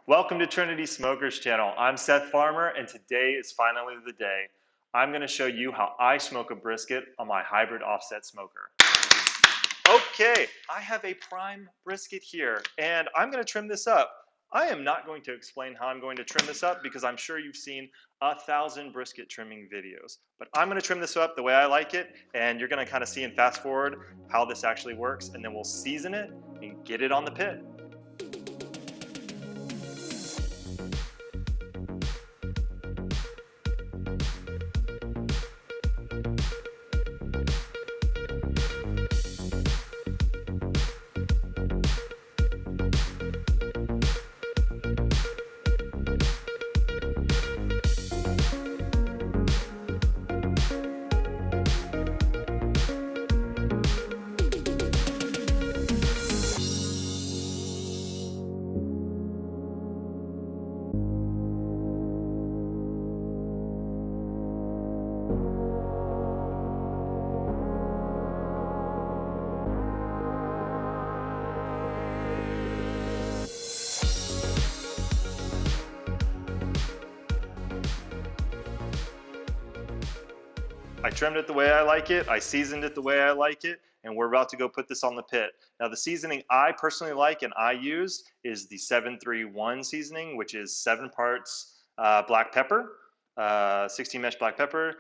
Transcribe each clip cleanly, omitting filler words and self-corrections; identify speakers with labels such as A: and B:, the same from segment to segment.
A: Welcome to Trinity Smokers Channel. I'm Seth Farmer, and today is finally the day. I'm going to show you how I smoke a brisket on my hybrid offset smoker. Okay, I have a prime brisket here, and I'm going to trim this up. I am not going to explain how I'm going to trim this up because I'm sure you've seen 1,000 brisket trimming videos. But I'm going to trim this up the way I like it, and you're going to kind of see and fast forward how this actually works, and then we'll season it and get it on the pit. I trimmed it the way I like it, I seasoned it the way I like it, and we're about to go put this on the pit. Now the seasoning I personally like and I use is the 731 seasoning, which is 7 parts black pepper, 16 mesh black pepper,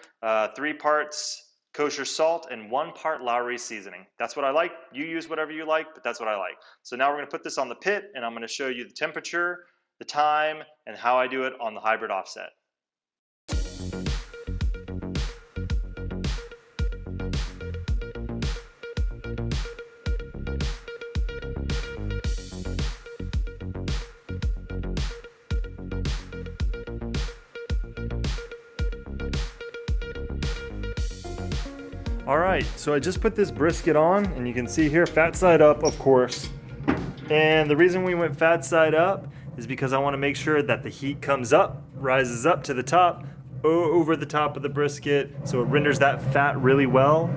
A: 3 parts kosher salt, and 1 part Lowry seasoning. That's what I like. You use whatever you like, but that's what I like. So now we're going to put this on the pit, and I'm going to show you the temperature, the time, and how I do it on the hybrid offset. All right, so I just put this brisket on, and you can see here, fat side up, of course. And the reason we went fat side up is because I want to make sure that the heat comes up, rises up to the top, over the top of the brisket, so it renders that fat really well.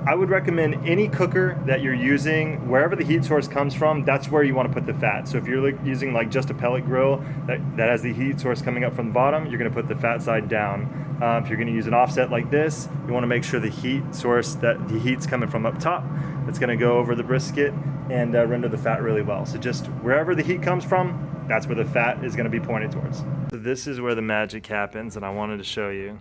A: I would recommend any cooker that you're using, wherever the heat source comes from, that's where you want to put the fat. So if you're using like just a pellet grill that has the heat source coming up from the bottom, you're going to put the fat side down. If you're going to use an offset like this, you want to make sure the heat source, that the heat's coming from up top, that's going to go over the brisket and render the fat really well. So just wherever the heat comes from, that's where the fat is going to be pointed towards. So this is where the magic happens, and I wanted to show you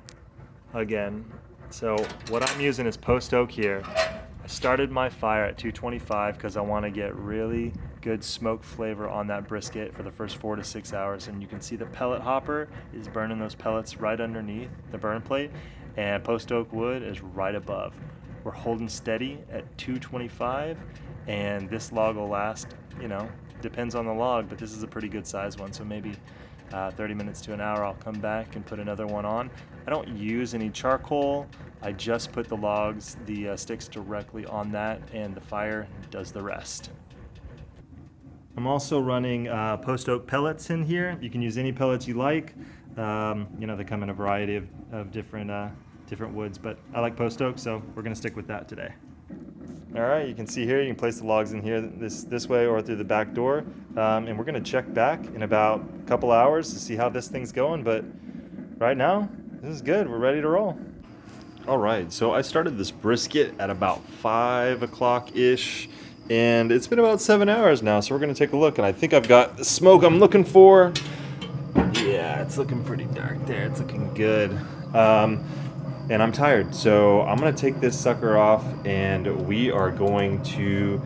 A: again. So what I'm using is post oak here. I started my fire at 225 because I want to get really good smoke flavor on that brisket for the first 4 to 6 hours. And you can see the pellet hopper is burning those pellets right underneath the burn plate, and post oak wood is right above. We're holding steady at 225, and this log will last, depends on the log, but this is a pretty good size one, so maybe 30 minutes to an hour. I'll come back and put another one on. I don't use any charcoal. I just put the logs, the sticks directly on that, and the fire does the rest. I'm also running post oak pellets in here. You can use any pellets you like. They come in a variety of different woods, but I like post oak, so we're gonna stick with that today. All right, you can see here, you can place the logs in here this way or through the back door. And we're gonna check back in about a couple hours to see how this thing's going, but right now, this is good, we're ready to roll. All right, so I started this brisket at about 5 o'clock-ish, and it's been about 7 hours now, so we're gonna take a look, and I think I've got the smoke I'm looking for. Yeah, it's looking pretty dark there, it's looking good. And I'm tired, so I'm gonna take this sucker off, and we are going to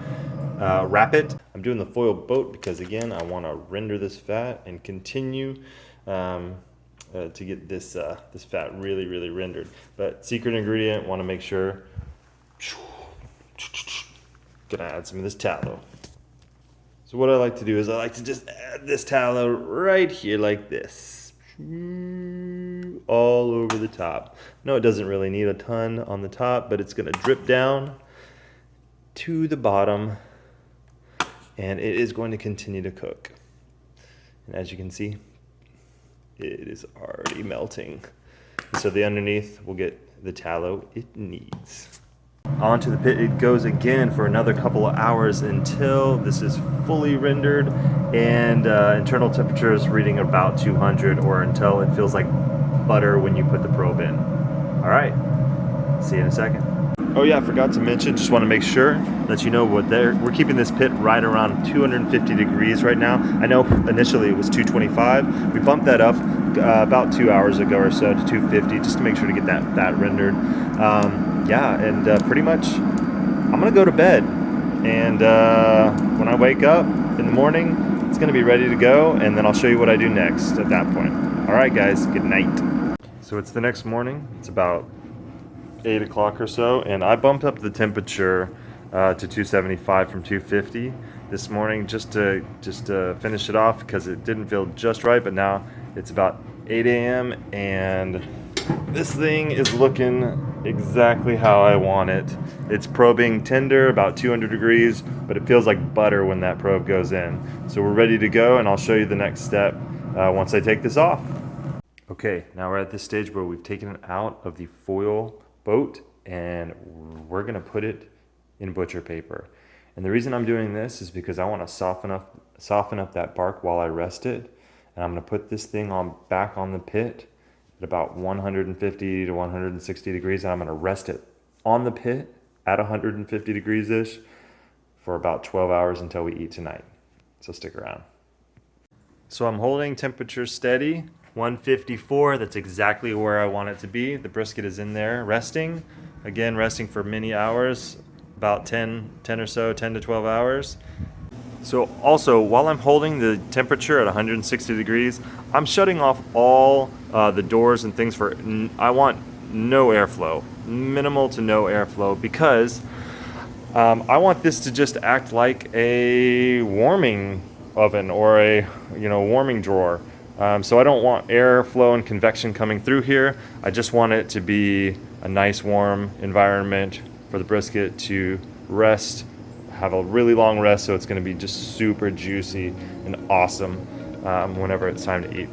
A: wrap it. I'm doing the foil boat because, again, I want to render this fat and continue to get this fat really, really rendered. But secret ingredient, want to make sure. Gonna add some of this tallow. So what I like to do is I like to just add this tallow right here like this. All over the top. No, it doesn't really need a ton on the top, but it's going to drip down to the bottom, and it is going to continue to cook. And as you can see, it is already melting. And so the underneath will get the tallow it needs. Onto the pit it goes again for another couple of hours until this is fully rendered and internal temperature is reading about 200, or until it feels like butter when you put the probe in. All right, see you in a second. Oh yeah, I forgot to mention, just want to make sure that you know we're keeping this pit right around 250 degrees right now. I know initially it was 225. We bumped that up about 2 hours ago or so to 250 just to make sure to get that rendered. Yeah, and pretty much I'm gonna go to bed, and when I wake up in the morning, it's gonna be ready to go, and then I'll show you what I do next at that point. All right, guys, good night. So it's the next morning. It's about 8 o'clock or so, and I bumped up the temperature to 275 from 250 this morning just to finish it off because it didn't feel just right. But now it's about 8 a.m. and this thing is looking exactly how I want it. It's probing tender, about 200 degrees, but it feels like butter when that probe goes in. So we're ready to go, and I'll show you the next step once I take this off. Okay, now we're at this stage where we've taken it out of the foil boat and we're gonna put it in butcher paper. And the reason I'm doing this is because I want to soften up that bark while I rest it. And I'm gonna put this thing back on the pit at about 150 to 160 degrees, and I'm gonna rest it on the pit at 150 degrees ish for about 12 hours until we eat tonight. So stick around. So I'm holding temperature steady, 154, that's exactly where I want it to be. The brisket is in there resting, again resting for many hours, about 10 or so, 10 to 12 hours. So also, while I'm holding the temperature at 160 degrees, I'm shutting off all the doors and things I want no airflow, minimal to no airflow, because I want this to just act like a warming oven or a warming drawer. So I don't want airflow and convection coming through here. I just want it to be a nice warm environment for the brisket to rest, have a really long rest, so it's going to be just super juicy and awesome whenever it's time to eat.